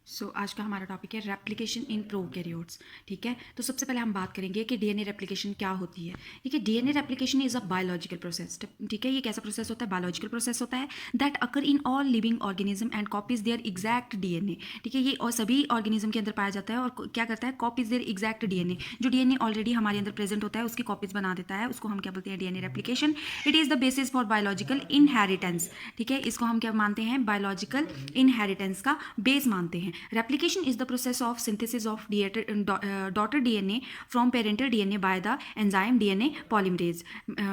आज का हमारा टॉपिक है रेप्लिकेशन इन प्रोकैरियोट्स। ठीक है, तो सबसे पहले हम बात करेंगे कि डीएनए रेप्लिकेशन क्या होती है। ठीक है, DNA replication is a biological process. ठीक है, ये कैसा प्रोसेस होता है? बायोलॉजिकल प्रोसेस होता है that occur in all living organism and copies their exact DNA. ठीक है, ये और सभी ऑर्गेनिज्म के अंदर पाया जाता है और क्या करता है? Copies their exact DNA. जो डीएनए ऑलरेडी हमारे अंदर प्रेजेंट होता है उसकी कॉपीज बना देता है, उसको हम क्या बोलते हैं? DNA replication. It is the basis for biological inheritance. ठीक है, इसको हम क्या मानते हैं? बायोलॉजिकल इनहेरिटेंस का बेस मानते हैं। Replication is the process of synthesis of daughter DNA from parental DNA by the enzyme DNA polymerase.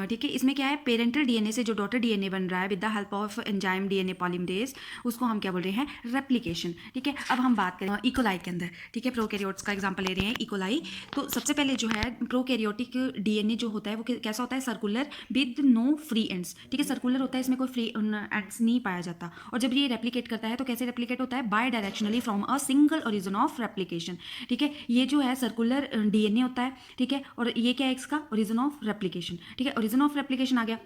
ठीक है, इसमें क्या है? पेरेंटल डीएनए से जो डॉटर डीएनए बन रहा है with the help of enzyme DNA polymerase, उसको हम क्या बोल रहे हैं? रेप्लिकेशन। ठीक है, अब हम बात करें इकोलाई के अंदर। ठीक है, प्रोकैरियोट्स का एग्जांपल ले रहे हैं इकोलाई। तो सबसे पहले जो है प्रोकैरियोटिक डीएनए जो होता है वो कैसा होता है? Circular with no free ends. ठीक है, सर्कुलर होता है, इसमें कोई फ्री एंड्स नहीं पाया जाता। और जब ये रेप्लिकेट करता है तो कैसे रेप्लिकेट होता है? Bidirectionally from a single origin of replication. ठीक है, ये जो है सर्कुलर डीएनए होता है। ठीक है, और ये क्या है? इसका ओरिजिन ऑफ रेप्लिकेशन। ठीक है, ओरिजिन ऑफ रेप्लिकेशन आ गया।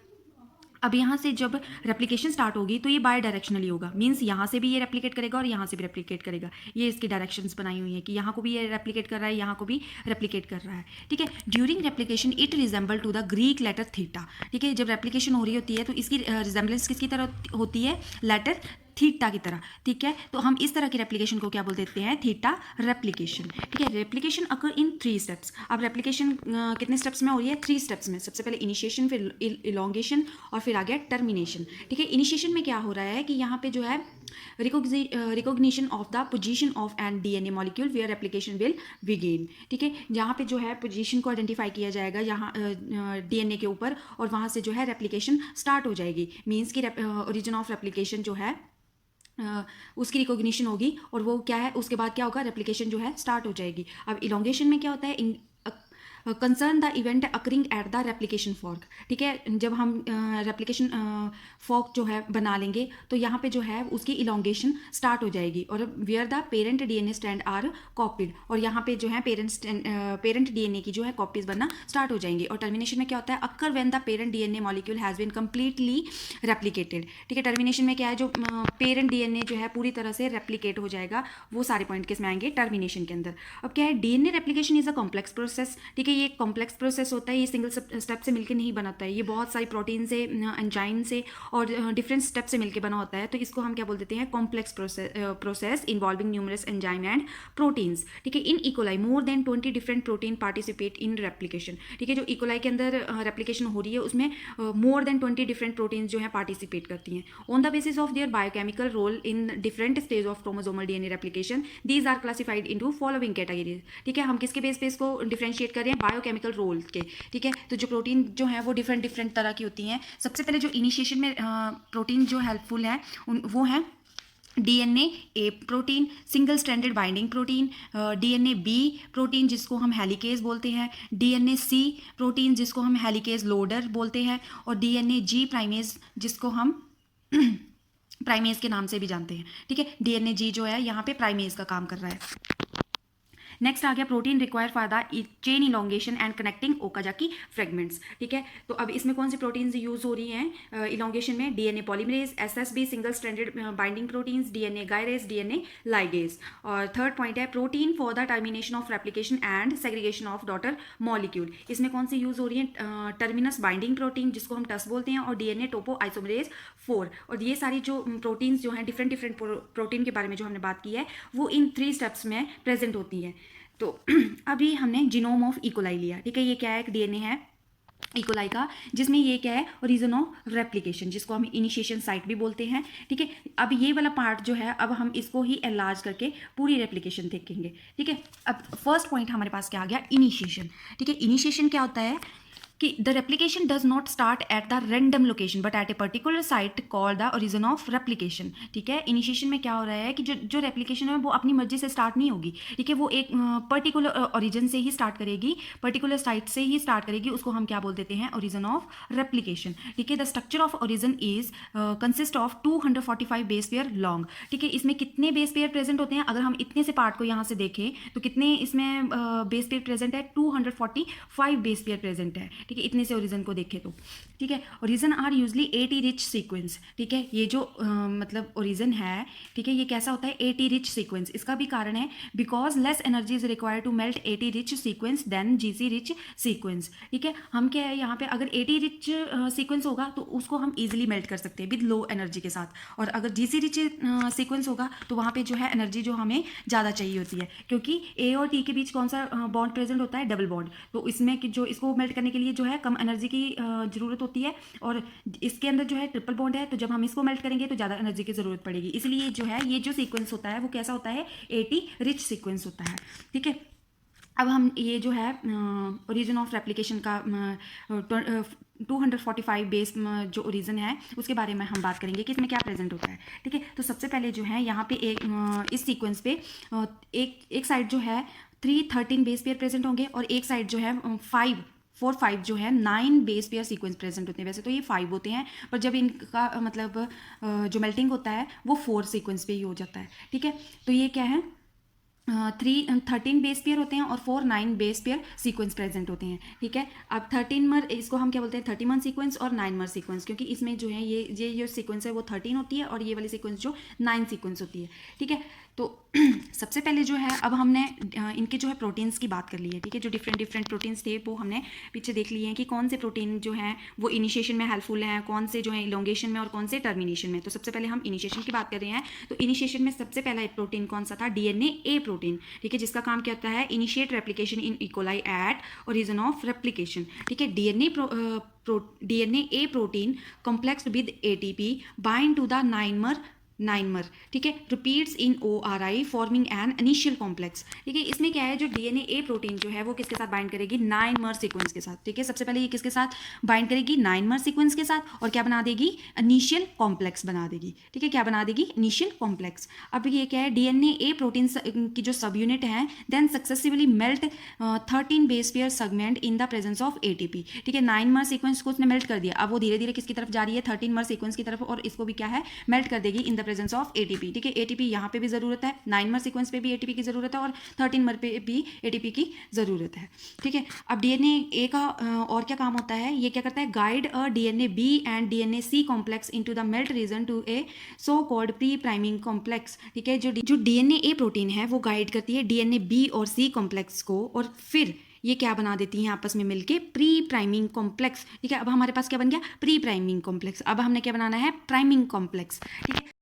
अब यहाँ से जब रेप्लिकेशन स्टार्ट होगी तो ये बाय डायरेक्शनली होगा, मींस यहाँ से भी ये रेप्लिकेट करेगा और यहाँ से भी रेप्लिकेट करेगा। ये इसकी डायरेक्शंस बनाई हुई है कि यहाँ को भी ये रेप्लिकेट कर रहा है, यहाँ को भी रेप्लिकेट कर रहा है। ठीक है, during replication it resemble to the Greek letter theta. ठीक है, जब रेप्लिकेशन हो रही होती है तो इसकी रिजेंबलेंस किसकी तरह होती है? लेटर थीटा की तरह। ठीक है, तो हम इस तरह की रेप्लिकेशन को क्या बोल देते हैं? Theta replication. ठीक है, रेप्लिकेशन अकर इन 3 स्टेप्स। अब रेप्लिकेशन कितने स्टेप्स में हो रही है? 3 स्टेप्स में। सबसे पहले इनिशिएशन, फिर इलोंगेशन और फिर आ गया टर्मिनेशन। ठीक है, इनिशिएशन में क्या हो रहा है कि यहाँ पे जो है recognition of the position of an DNA molecule where replication will begin. ठीक है, जहाँ पे जो है पोजीशन को आइडेंटिफाई किया जाएगा यहाँ डीएनए के ऊपर, और वहाँ से जो है रेप्लिकेशन स्टार्ट हो जाएगी। मीन्स की ओरिजिन ऑफ रेप्लिकेशन जो है उसकी रिकॉग्निशन होगी और वो क्या है? उसके बाद क्या होगा? रेप्लिकेशन जो है स्टार्ट हो जाएगी। अब इलोंगेशन में क्या होता है? Concern the event occurring at the replication fork. ठीक है, जब हम रेप्लिकेशन फॉर्क जो है बना लेंगे तो यहाँ पे जो है उसकी इलोंगेशन स्टार्ट हो जाएगी और where the parent DNA strand are copied, और यहाँ पे जो है पेरेंट डीएनए की जो है कॉपीज बनना स्टार्ट हो जाएंगी। और टर्मिनेशन में क्या होता है? Occur when the parent DNA molecule has been completely replicated. ठीक है, टर्मिनेशन में क्या है? जो पेरेंट डीएनए जो है पूरी तरह से रेप्लिकेट हो जाएगा। वो सारे पॉइंट किस में आएंगे? टर्मिनेशन के अंदर। अब क्या है? DNA replication is a complex process. ठीक है, ये कॉम्प्लेक्स प्रोसेस होता है, ये सिंगल स्टेप से मिलकर नहीं बनाता है, ये बहुत सारी प्रोटीन से, एंजाइम से और डिफरेंट स्टेप से मिलकर बना होता है। तो इसको हम क्या बोल देते हैं? Complex process involving numerous enzyme and proteins. ठीक है, in E coli more than 20 different protein participate in replication. ठीक है, जो इकोलाई के अंदर रेप्लिकेशन हो रही है उसमें मोर देन 20 डिफरेंट प्रोटीन्स जो है पार्टिसिपेट करती हैं। On the basis of their biochemical role in different stage of chromosomal DNA replication these are classified into following categories. ठीक है, हम किसके बेस पे इसको डिफरेंशिएट कर रहे हैं? बायोकेमिकल रोल के। ठीक है, तो जो प्रोटीन जो है वो डिफरेंट तरह की होती हैं। सबसे पहले जो इनिशिएशन में प्रोटीन जो हेल्पफुल है वो है डीएनए ए protein, single stranded binding protein, DNA B protein जिसको हम हेलिकेज बोलते हैं, डीएनए सी प्रोटीन जिसको हम हेलिकेज लोडर बोलते हैं, और डीएनए जी प्राइमेज जिसको हम प्राइमेज के नाम से भी जानते हैं। ठीक है, डीएनए जी जो है यहाँ पे प्राइमेज का काम कर रहा है। नेक्स्ट आ गया protein require for the chain elongation and connecting Okazaki fragments. ठीक है, तो अब इसमें कौन सी प्रोटीन्स यूज हो रही हैं इलोंगेशन में? DNA polymerase, SSB single stranded binding proteins, DNA gyrase, DNA ligase. और थर्ड पॉइंट है protein for the termination of replication and segregation of daughter molecule. इसमें कौन सी यूज हो रही है? टर्मिनस बाइंडिंग प्रोटीन जिसको हम टस बोलते हैं, और डीएनए टोपो आइसोमरेज 4। और ये सारी जो प्रोटीन्स जो हैं डिफरेंट प्रोटीन के बारे में जो हमने बात की है वो इन 3 स्टेप्स में प्रेजेंट होती हैं। तो अभी हमने जीनोम ऑफ इकोलाई लिया। ठीक है, ये क्या है? एक डीएनए है इकोलाई का, जिसमें ये क्या है? ओरिजिन ऑफ रेप्लिकेशन, जिसको हम इनिशिएशन साइट भी बोलते हैं। ठीक है, अब ये वाला पार्ट जो है अब हम इसको ही एनलार्ज करके पूरी रेप्लिकेशन देखेंगे। ठीक है, अब फर्स्ट पॉइंट हमारे पास क्या आ गया? इनिशिएशन। ठीक है, इनिशिएशन क्या होता है कि the replication does not start at the random location but at a particular site called the origin of replication. ठीक है, इनिशिएशन में क्या हो रहा है कि जो रेप्लिकेशन है वो अपनी मर्जी से स्टार्ट नहीं होगी। ठीक है, वो एक पर्टिकुलर ओरिजिन से ही स्टार्ट करेगी, पर्टिकुलर साइट से ही स्टार्ट करेगी, उसको हम क्या बोल देते हैं? Origin of replication. ठीक है, the structure of origin is consist of 245 base pair long. ठीक है, इसमें कितने बेस पेयर प्रेजेंट होते हैं? अगर हम इतने से पार्ट को यहाँ से देखें तो कितने इसमें बेस पेयर प्रेजेंट है? 245 बेस पेयर प्रेजेंट है। ठीक है, इतने से ओरिजिन को देखें तो, ठीक है। Origin are usually AT rich sequence, ठीक है, ये जो मतलब ओरिजिन है, ठीक है, ये कैसा होता है, एटी रिच सीक्वेंस। इसका भी कारण है because less energy is required to melt AT rich sequence than GC rich sequence, ठीक है। हम क्या है यहाँ पे, अगर एटी रिच सीक्वेंस होगा तो उसको हम इजिली मेल्ट कर सकते हैं विद लो एनर्जी के साथ, और अगर जीसी रिच सीक्वेंस होगा तो वहाँ पे जो है एनर्जी जो हमें ज़्यादा चाहिए होती है, क्योंकि ए और टी के बीच कौन सा बॉन्ड प्रेजेंट होता है, डबल बॉन्ड। तो इसमें जो इसको मेल्ट करने के लिए जो है कम एनर्जी की ज़रूरत होती है, और इसके अंदर जो है ट्रिपल बॉन्ड है, तो जब हम इसको मेल्ट करेंगे तो ज़्यादा एनर्जी की ज़रूरत पड़ेगी। इसलिए जो है ये जो सीक्वेंस होता है वो कैसा होता है, एटी रिच सीक्वेंस होता है, ठीक है। अब हम ये जो है ओरिजिन ऑफ रेप्लिकेशन का 245 बेस जो ओरिजिन है उसके बारे में हम बात करेंगे कि इसमें क्या प्रेजेंट होता है, ठीक है। तो सबसे पहले जो है यहाँ पे एक इस सीक्वेंस पे एक साइड जो है 313 बेस पेयर प्रेजेंट होंगे, और एक साइड जो है 5 जो है 9 बेस पेयर सीक्वेंस प्रेजेंट होते हैं। वैसे तो ये 5 होते हैं, पर जब इनका मतलब जो मेल्टिंग होता है वो 4 सीक्वेंस पे ही हो जाता है, ठीक है। तो ये क्या है, 13 बेस पेयर होते हैं और 9 बेस पेयर सीक्वेंस प्रेजेंट होते हैं, ठीक है। अब 13 मर, इसको हम क्या बोलते हैं, 31 सीक्वेंस और 9 मर सीक्वेंस, क्योंकि इसमें जो है ये जो सीक्वेंस है वो 13 होती है और ये वाली सीक्वेंस जो 9 सीक्वेंस होती है, ठीक है। तो सबसे पहले जो है, अब हमने इनके जो है प्रोटीन्स की बात कर ली है, ठीक है। जो डिफरेंट प्रोटीन्स थे वो हमने पीछे देख लिए हैं कि कौन से प्रोटीन जो हैं वो इनिशिएशन में हेल्पफुल हैं, कौन से जो है इलोंगेशन में और कौन से टर्मिनेशन में। तो सबसे पहले हम इनिशिएशन की बात कर रहे हैं। तो इनिशिएशन में सबसे पहला एक प्रोटीन कौन सा था, डीएनए ए प्रोटीन, ठीक है, जिसका काम क्या होता है, initiate replication in E coli at origin of replication, ठीक है। DNA A protein complex with ATP bind to the 9 mer, ठीक है, repeats in ORI forming an initial complex, ठीक है। इसमें क्या है, जो डीएनए ए प्रोटीन जो है वो किसके साथ बाइंड करेगी, 9 मर सीक्वेंस के साथ, ठीक है। सबसे पहले ये किसके साथ बाइंड करेगी, 9 मर सीक्वेंस के साथ, और क्या बना देगी, इनिशियल कॉम्प्लेक्स बना देगी, ठीक है। क्या बना देगी, इनिशियल कॉम्प्लेक्स। अब ये क्या है, डीएनए ए प्रोटीन की जो सब यूनिट है then successively melt 13 base pair segment in the presence of ATP, ठीक है। 9 मर सीक्वेंस को उसने मेल्ट कर दिया, अब वो धीरे धीरे किसकी तरफ जा रही है, 13 मर सीक्वेंस की तरफ, और इसको भी क्या है, मेल्ट कर देगी इन द प्रेजेंस ऑफ एटीपी, ठीक है। एटीपी यहाँ पे भी जरूरत है, 9 मर सीक्वेंस पे भी एटीपी की जरूरत है, और 13 मर पे भी एटीपी की जरूरत है, ठीक है। अब डीएनए ए का और क्या काम होता है, ये क्या करता है, guide a DNA B and DNA C complex into the melt region to a so called pre priming complex, ठीक है। जो डीएनए ए प्रोटीन है वो गाइड करती है डीएनए बी और सी कॉम्प्लेक्स को, और फिर ये क्या बना देती हैं आपस में मिलके, प्री प्राइमिंग कॉम्प्लेक्स, ठीक है। अब हमारे पास क्या बन गया, प्री प्राइमिंग कॉम्प्लेक्स। अब हमने क्या बनाना है, प्राइमिंग कॉम्प्लेक्स, ठीक है।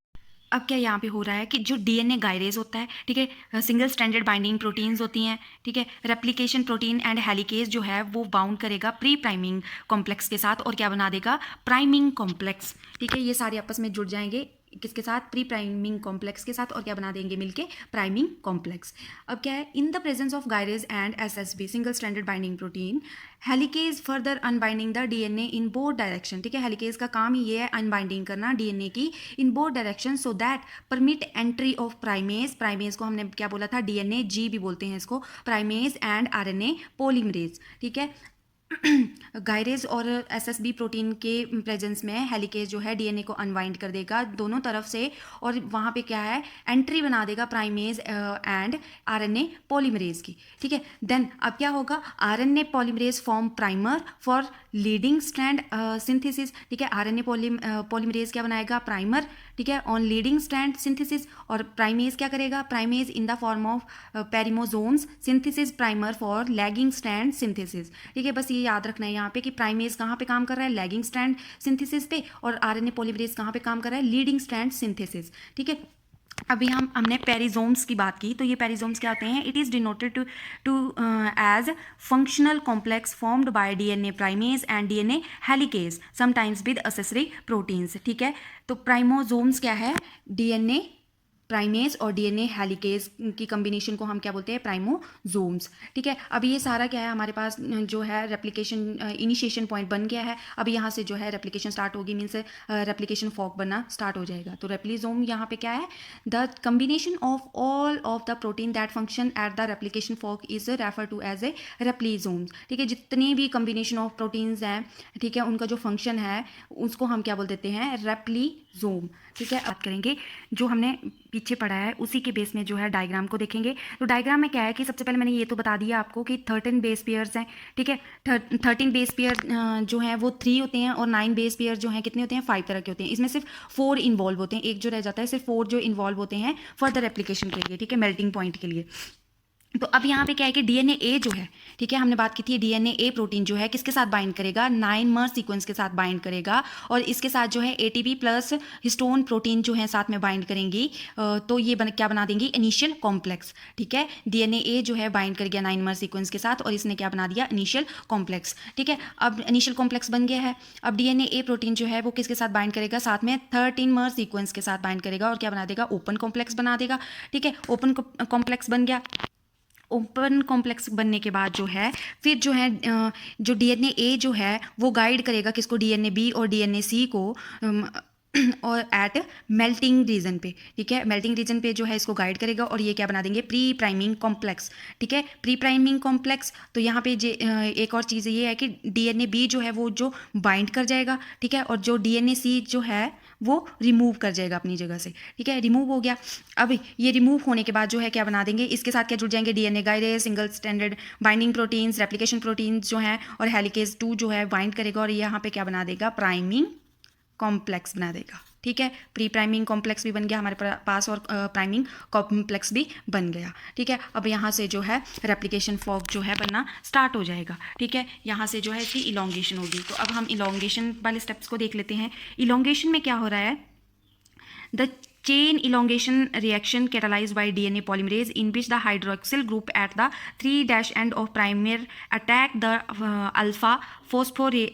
अब क्या यहाँ पे हो रहा है कि जो डीएनए गायरेज होता है, ठीक है, सिंगल स्ट्रैंडेड बाइंडिंग प्रोटीन्स होती हैं, ठीक है। रेप्लिकेशन प्रोटीन एंड हेलिकेज जो है वो बाउंड करेगा प्री प्राइमिंग कॉम्प्लेक्स के साथ, और क्या बना देगा, प्राइमिंग कॉम्प्लेक्स, ठीक है। ये सारे आपस में जुड़ जाएंगे किसके साथ, प्री प्राइमिंग कॉम्प्लेक्स के साथ, और क्या बना देंगे मिलके, प्राइमिंग कॉम्प्लेक्स। अब क्या है, in the presence of gyrase and SSB single stranded binding protein, helicase further unbinding the DNA in both direction, ठीक है। हेलिकेज का काम ही ये है अनबाइंडिंग करना डीएनए की इन both direction, so that permit entry of primase को हमने क्या बोला था, डीएनए जी भी बोलते हैं इसको, प्राइमेज एंड आरएनए पॉलीमरेज, ठीक है। गायरेज और एसएसबी प्रोटीन के प्रेजेंस में हेलिकेज जो है डीएनए को अनवाइंड कर देगा दोनों तरफ से, और वहाँ पे क्या है, एंट्री बना देगा प्राइमेज एंड आरएनए पॉलीमरेज की, ठीक है। देन अब क्या होगा, RNA polymerase form primer for leading strand synthesis, ठीक है। आरएनए पॉलीमरेज क्या बनाएगा, प्राइमर, ठीक है, ऑन लीडिंग स्ट्रैंड सिंथेसिस, और प्राइमेज क्या करेगा, primase in the form of primosomes synthesis primer for lagging strand synthesis, ठीक है। बस ये याद रखना है यहाँ पे कि प्राइमेज कहाँ पे काम कर रहा है, लैगिंग स्ट्रैंड सिंथेसिस पे, और आरएनए पॉलीमरेज कहाँ पे काम कर रहा है, लीडिंग स्ट्रैंड सिंथेसिस, ठीक है। अभी हमने पेरिजोम्स की बात की, तो ये पेरिजोम्स क्या होते हैं, it is denoted to as functional complex formed by DNA primase and DNA helicase sometimes with accessory proteins, ठीक है। तो प्राइमोजोम्स क्या है, डीएनए प्राइमेज और डीएनए हेलिकेज की कॉम्बिनेशन को हम क्या बोलते हैं, प्राइमोजोम्स, ठीक है। अब ये सारा क्या है, हमारे पास जो है रेप्लिकेशन इनिशिएशन पॉइंट बन गया है। अब यहाँ से जो है रेप्लिकेशन स्टार्ट होगी, मीन्स रेप्लिकेशन फॉर्क बनना स्टार्ट हो जाएगा। तो रेप्लिजोम यहाँ पे क्या है, the combination of all of the protein that function at the replication fork is refer to as a replisomes, ठीक है। जितने भी कॉम्बिनेशन ऑफ प्रोटीन्स हैं, ठीक है, उनका जो फंक्शन है उसको हम क्या बोल देते हैं, रेप्लिजोम, ठीक है। बात करेंगे जो हमने पीछे पड़ा है उसी के बेस में जो है डायग्राम को देखेंगे। तो डायग्राम में क्या है कि सबसे पहले मैंने ये तो बता दिया आपको कि 13 बेस पेयर्स हैं, ठीक है। 13 बेस पेयर जो हैं वो 3 होते हैं और 9 बेस पेयर जो हैं कितने होते हैं, 5 तरह के होते हैं। इसमें सिर्फ 4 इन्वॉल्व होते हैं, एक जो रह जाता है, सिर्फ 4 जो इन्वॉल्व होते हैं फर्दर एप्लीकेशन के लिए, ठीक है, मेल्टिंग पॉइंट के लिए। तो अब यहाँ पे क्या है कि डीएनए ए जो है, ठीक है, हमने बात की थी डीएनए ए प्रोटीन जो है किसके साथ बाइंड करेगा, 9 मर सीक्वेंस के साथ बाइंड करेगा और इसके साथ जो है एटीपी प्लस हिस्टोन प्रोटीन जो है साथ में बाइंड करेंगी। तो ये क्या बना देंगी, इनिशियल कॉम्प्लेक्स, ठीक है। डीएनए ए जो है बाइंड कर गया 9 मर सीक्वेंस के साथ और इसने क्या बना दिया, इनिशियल कॉम्प्लेक्स, ठीक है। अब इनिशियल कॉम्प्लेक्स बन गया है। अब डीएनए ए प्रोटीन जो है वो किसके साथ बाइंड करेगा, साथ में 13 मर सीक्वेंस के साथ बाइंड करेगा और क्या बना देगा, ओपन कॉम्प्लेक्स बना देगा, ठीक है। ओपन कॉम्प्लेक्स बन गया। ओपन कॉम्प्लेक्स बनने के बाद जो है फिर जो है जो डीएनए ए जो है वो गाइड करेगा किसको, डीएनए बी और डीएनए सी को और एट मेल्टिंग रीजन पे, ठीक है, मेल्टिंग रीजन पे जो है इसको गाइड करेगा और ये क्या बना देंगे, प्री प्राइमिंग कॉम्प्लेक्स, ठीक है, प्री प्राइमिंग कॉम्प्लेक्स। तो यहाँ पे एक और चीज़ ये है कि डीएनए बी जो है वो जो बाइंड कर जाएगा, ठीक है, और जो डीएनए सी जो है वो रिमूव कर जाएगा अपनी जगह से, ठीक है, रिमूव हो गया। अब ये रिमूव होने के बाद जो है क्या बना देंगे, इसके साथ क्या जुड़ जाएंगे, DNA guide, single standard binding proteins, replication proteins जो हैं और हेलिकेज 2 जो है बाइंड करेगा और यहाँ पे क्या बना देगा, प्राइमिंग कॉम्प्लेक्स बना देगा, ठीक है। प्री प्राइमिंग कॉम्प्लेक्स भी बन गया हमारे पास और प्राइमिंग कॉम्प्लेक्स भी बन गया, ठीक है। अब यहाँ से जो है रेप्लिकेशन फॉर्क जो है बनना स्टार्ट हो जाएगा, ठीक है। यहाँ से जो है इसकी इलोंगेशन होगी। तो अब हम इलोंगेशन वाले स्टेप्स को देख लेते हैं। इलोंगेशन में क्या हो रहा है, the chain elongation reaction catalyzed by DNA polymerase in which the hydroxyl group at the 3' end of primer attack the alpha phosphoryl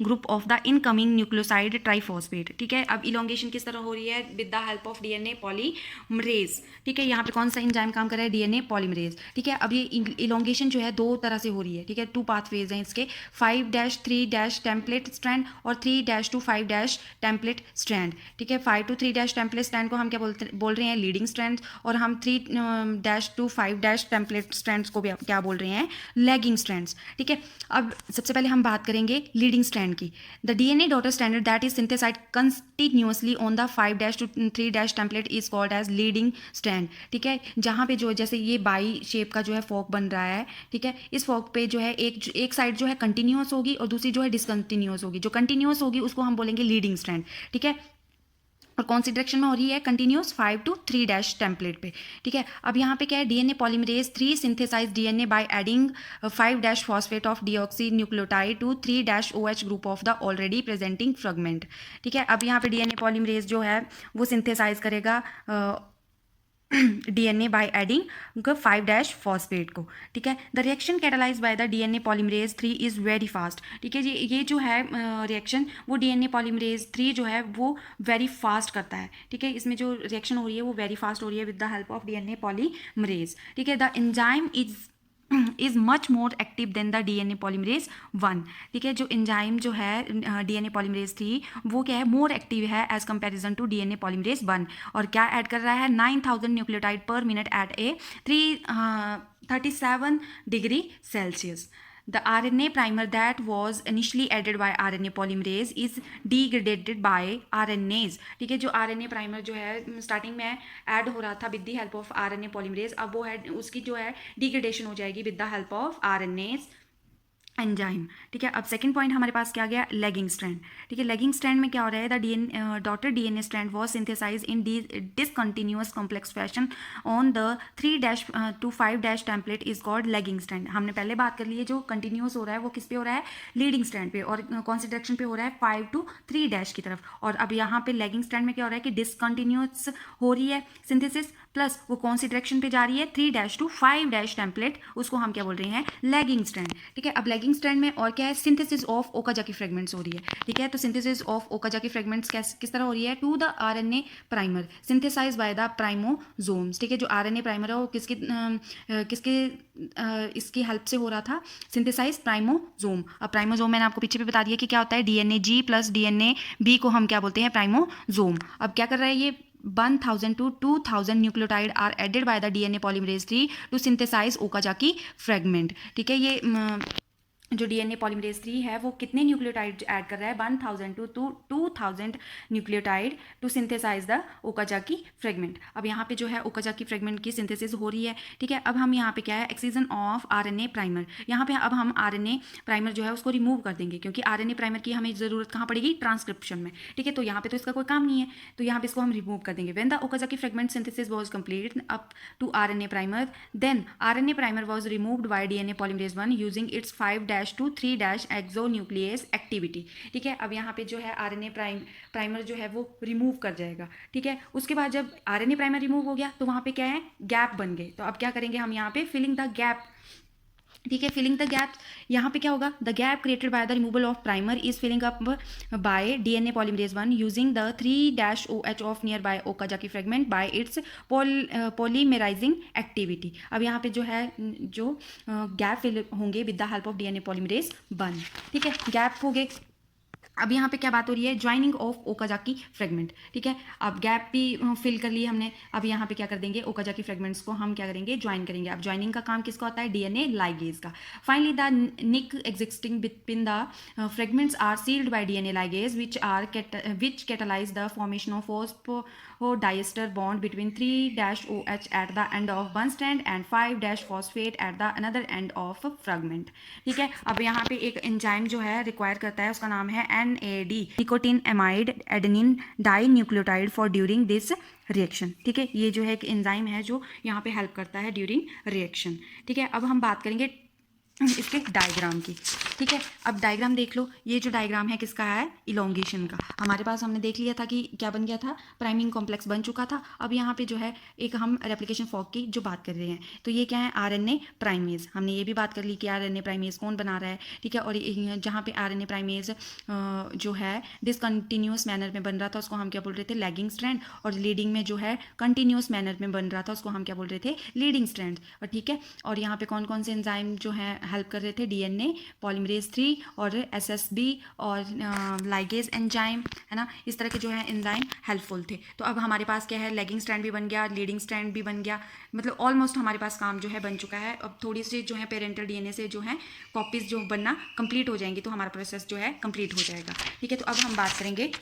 group of the incoming nucleoside triphosphate, ठीक है। अब इलोंगेशन किस तरह हो रही है, with the help of DNA polymerase, ठीक है। यहाँ पे कौन सा एंजाइम काम कर रहा है, डीएनए पॉलीमरेज, ठीक है। अब ये इलोंगेशन जो है 2 तरह से हो रही है, ठीक है, 2 पाथवेज हैं इसके, 5-3 टेम्पलेट स्ट्रैंड और 3-5 टेम्पलेट स्ट्रैंड, ठीक है। 5-3 टेम्पलेट स्ट्रैंड को हम क्या बोल रहे हैं, लीडिंग स्ट्रैंड, और हम 3-5 टेम्पलेट स्ट्रैंड्स को भी क्या बोल रहे हैं, लैगिंग स्ट्रैंड्स, ठीक है। अब सबसे पहले हम बात करेंगे लीडिंग स्ट्रैंड की। The DNA daughter strand that is synthesised continuously on the 5-3 template is called as leading strand, ठीक है। जहाँ पे जो जैसे ये बाई शेप का जो है फॉक बन रहा है, ठीक है, इस फॉक पे जो है एक साइड जो है कंटिन्यूअस होगी और दूसरी जो है डिसकंटिन्यूअस होगी। जो कंटिन्यूअस होगी उसको हम बोलेंगे लीडिंग स्ट्रैंड, ठीक है, और कौन सी डायरेक्शन में हो रही है, कंटिन्यूस 5-3 टेम्पलेट पे, ठीक है। अब यहाँ पे क्या है, DNA polymerase 3 synthesise DNA by adding 5 phosphate of deoxy nucleotide to 3 OH group of the already presenting fragment, ठीक है। अब यहाँ पे डीएनए पॉलीमरेज जो है वो सिंथेसाइज करेगा डीएनए बाय एडिंग 5 फॉस्फेट को, ठीक है। The reaction catalyse bye the DNA polymerase 3 is very fast, ठीक है। ये जो है रिएक्शन वो डीएनए पॉलीमरेज 3 जो है वो वेरी फास्ट करता है, ठीक है। इसमें जो रिएक्शन हो रही है वो वेरी फास्ट हो रही है with the help of DNA polymerase, ठीक है। The enzyme is much more active than the DNA polymerase 1, ठीक है। जो एंजाइम जो है डीएनए पॉलीमरेज 3 वो क्या है, मोर एक्टिव है as comparison to DNA polymerase 1 और क्या ऐड कर रहा है, 9000 nucleotide per minute at a 37 degree Celsius. The RNA primer that was initially added by RNA polymerase is degraded by RNase, ठीक है। जो RNA primer जो है स्टार्टिंग में ऐड हो रहा था with the help of RNA polymerase, अब वो है उसकी जो है डिग्रेडेशन हो जाएगी with the help of RNase enzyme, ठीक है। अब सेकंड पॉइंट हमारे पास क्या गया, लेगिंग स्ट्रैंड, ठीक है। लेगिंग स्ट्रैंड में क्या हो रहा है, the daughter DNA strand was synthesised in discontinuous complex fashion on the 3-5 template is called lagging strand. हमने पहले बात कर ली है, जो कंटिन्यूअस हो रहा है वो किस पे हो रहा है, लीडिंग स्ट्रैंड पे, और कौन सी डायरेक्शन पे हो रहा है, 5-3 की तरफ। और अब यहाँ पे लेगिंग स्ट्रैंड में क्या हो रहा है कि डिसकंटिन्यूअस हो रही है सिंथेसिस, प्लस वो कौन सी डायरेक्शन पे जा रही है, 3-5 टेम्पलेट, उसको हम क्या बोल रहे हैं, लेगिंग स्ट्रैंड, ठीक है। अब लेगिंग स्ट्रैंड में और क्या है, सिंथेसिस ऑफ ओकाजाकी फ्रेगमेंट्स हो रही है, ठीक है। तो सिंथेसिस ऑफ ओकाजाकी फ्रेगमेंट्स किस तरह हो रही है, to the RNA primer synthesize by the primosomes, ठीक है। जो आरएनए प्राइमर है वो किसके इसकी हेल्प से हो रहा था, सिंथेसाइज प्राइमोसोम। अब प्राइमोसोम मैंने आपको पीछे भी बता दिया कि क्या होता है, डीएनए जी प्लस डीएनए बी को हम क्या बोलते हैं, प्राइमोसोम। अब क्या कर रहा है ये, 1000 to 2000 nucleotide are added by the DNA polymerase 3 to synthesise Okazaki fragment, ठीक है। ये जो डीएनए पॉलीमरेज 3 है वो कितने न्यूक्लियोटाइड ऐड कर रहा है, 1000 to 2000 nucleotide to synthesise the Okazaki fragment. अब यहाँ पे जो है ओकाजाकी फ्रेगमेंट की सिंथेसिस हो रही है, ठीक है। अब हम यहाँ पे क्या है, एक्सीजन ऑफ आरएनए प्राइमर, यहाँ पे अब हम आरएनए प्राइमर जो है उसको रिमूव कर देंगे, क्योंकि आरएनए प्राइमर की हमें ज़रूरत कहाँ पड़ेगी, ट्रांसक्रिप्शन में, ठीक है। तो यहाँ पे तो इसका कोई काम नहीं है, तो यहाँ पे इसको हम रिमूव कर देंगे। When the Okazaki fragment synthesis was complete up to RNA primer, then RNA primer was removed by DNA polymerase 1 using its 5' to 3' exonuclease activity, ठीक है। अब यहाँ पे जो है आरएनए प्राइमर जो है वो रिमूव कर जाएगा, ठीक है। उसके बाद जब आरएनए प्राइमर रिमूव हो गया तो वहाँ पे क्या है, गैप बन गए। तो अब क्या करेंगे हम यहाँ पे, फिलिंग द गैप, ठीक है। फिलिंग द गैप, यहाँ पे क्या होगा, the gap created by the removal of primer is filling up by DNA polymerase 1 using the 3' of near by Okazaki fragment by its polymerizing activity. अब यहाँ पे जो है जो गैप फिल होंगे with the help of DNA polymerase 1, ठीक है। Gap हो गए। अब यहाँ पे क्या बात हो रही है, ज्वाइनिंग ऑफ ओकाजाकी फ्रेगमेंट, ठीक है। अब गैप भी फिल कर लिए हमने। अब यहाँ पे क्या कर देंगे, ओकाजाकी फ्रेगमेंट्स को हम क्या करेंगे, ज्वाइन करेंगे। अब ज्वाइनिंग का काम किसका होता है, डीएनए लाइगेज का। Finally the nick existing between the fragments are sealed by DNA ligase which catalyze the formation of phosphodiester bond between 3-OH at the end of one strand and 5-phosphate at the another end of fragment, ठीक है। अब यहाँ पे एक enzyme जो है require करता है, उसका नाम है NAD, nicotine amide adenine dinucleotide for during this reaction, ठीक है। ये जो है एक एंजाइम है जो यहाँ पे हेल्प करता है ड्यूरिंग रिएक्शन, ठीक है। अब हम बात करेंगे इसके डायग्राम की, ठीक है। अब डायग्राम देख लो, ये जो डायग्राम है किसका है, इलोंगेशन का। हमारे पास हमने देख लिया था कि क्या बन गया था, प्राइमिंग कॉम्प्लेक्स बन चुका था। अब यहाँ पे जो है एक हम रेप्लिकेशन फॉर्क की जो बात कर रहे हैं, तो ये क्या है, आरएनए प्राइमेज। हमने ये भी बात कर ली कि आरएनए प्राइमेज कौन बना रहा है, ठीक है। और जहाँ पे आरएनए प्राइमेज जो है डिसकंटिन्यूस मैनर में बन रहा था उसको हम क्या बोल रहे थे, लैगिंग स्ट्रैंड, और लीडिंग में जो है कंटिन्यूस मैनर में बन रहा था उसको हम क्या बोल रहे थे, लीडिंग स्ट्रैंड, और ठीक है। और यहाँ पे कौन कौन से एंजाइम जो है हेल्प कर रहे थे, डीएनए पॉलीमरेज 3 और एसएसबी और लाइगेज एंजाइम, है ना। इस तरह के जो है एंजाइम हेल्पफुल थे। तो अब हमारे पास क्या है, लेगिंग स्ट्रैंड भी बन गया, लीडिंग स्ट्रैंड भी बन गया, मतलब ऑलमोस्ट हमारे पास काम जो है बन चुका है। अब थोड़ी सी जो है पेरेंटल डीएनए से जो है कॉपीज जो बनना कंप्लीट हो जाएंगी, तो हमारा प्रोसेस जो है कंप्लीट हो जाएगा, ठीक है। तो अब हम बात करेंगे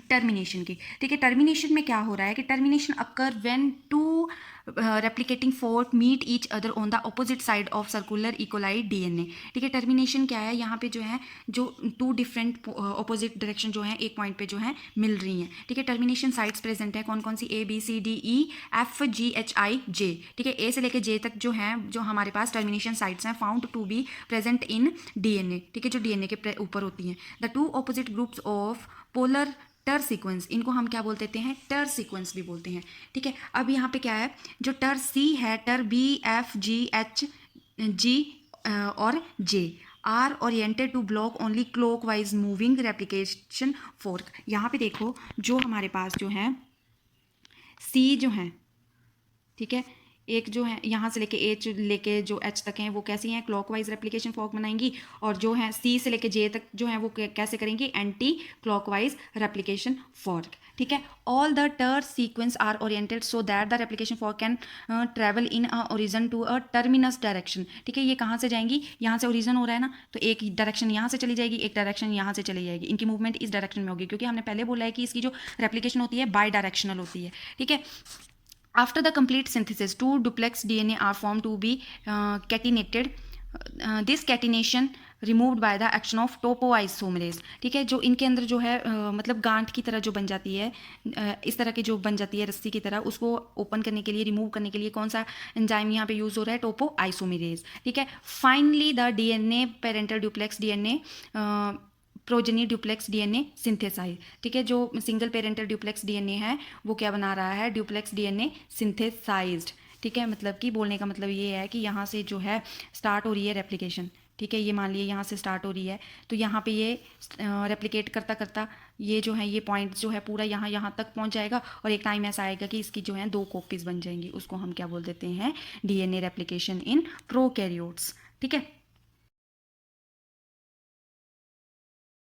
टर्मिनेशन की, ठीक है। टर्मिनेशन में क्या हो रहा है कि termination occur when two replicating fork meet each other on the opposite side of circular E coli DNA, ठीक है। टर्मिनेशन क्या है, यहाँ पे जो है जो टू डिफरेंट ऑपोजिट डायरेक्शन जो है एक पॉइंट पे जो है मिल रही हैं, ठीक है। टर्मिनेशन साइट्स प्रेजेंट है कौन कौन सी, ABCDEFGHI J, ठीक है। ए से लेके जे तक जो है, जो हमारे पास टर्मिनेशन साइट्स हैं found to be present in DNA, ठीक है, जो डीएनए के ऊपर होती हैं। The two opposite groups of polar ter sequence, इनको हम क्या बोलते हैं, टर सीक्वेंस भी बोलते हैं, ठीक है। अब यहाँ पे क्या है, जो टर सी है, टर BFGHG और J are oriented to block only clockwise moving replication fork. यहाँ पे देखो जो हमारे पास जो है C जो है, ठीक है, एक जो है यहाँ से लेके H लेके जो H तक हैं वो कैसी हैं, क्लॉकवाइज रेप्लिकेशन फॉर्क बनाएंगी, और जो है C से लेके J तक जो है वो कैसे करेंगी, एंटी क्लॉकवाइज रेप्लिकेशन फॉर्क, ठीक है। All the ter sequence are oriented so that the replication fork can travel in a origin to a terminus direction, ठीक है। ये कहाँ से जाएंगी, यहाँ से ओरिजन हो रहा है ना, तो एक डायरेक्शन यहाँ से चली जाएगी, एक डायरेक्शन यहाँ से चली जाएगी, इनकी मूवमेंट इस डायरेक्शन में होगी, क्योंकि हमने पहले बोला है कि इसकी जो रेप्लिकेशन होती है बाई डायरेक्शनल होती है, ठीक है। After the complete synthesis, two duplex DNA are formed to be catenated. This catenation removed by the action of topoisomerase, ठीक है। जो इनके अंदर जो है मतलब गांठ की तरह जो बन जाती है, इस तरह की जो बन जाती है रस्सी की तरह, उसको ओपन करने के लिए, रिमूव करने के लिए कौन सा एंजाइम यहाँ पे यूज हो रहा है, टोपोआइसोमेरेज, ठीक है। Finally the DNA parental duplex DNA progeny duplex DNA synthesise, ठीक है। जो सिंगल पेरेंटल ड्यूप्लेक्स डीएनए है वो क्या बना रहा है, ड्यूप्लेक्स डीएनए सिंथेसाइज्ड, ठीक है। मतलब कि बोलने का मतलब ये है कि यहाँ से जो है स्टार्ट हो रही है रेप्लिकेशन, ठीक है। ये मान लिए यहाँ से स्टार्ट हो रही है, तो यहाँ पे ये रेप्लिकेट करता करता ये जो है ये पॉइंट जो है पूरा यहाँ तक पहुँच जाएगा, और एक टाइम ऐसा आएगा कि इसकी जो है 2 कॉपीज बन जाएंगी, उसको हम क्या बोल देते हैं, डीएनए रेप्लिकेशन इन प्रोकैरियोट्स, ठीक है।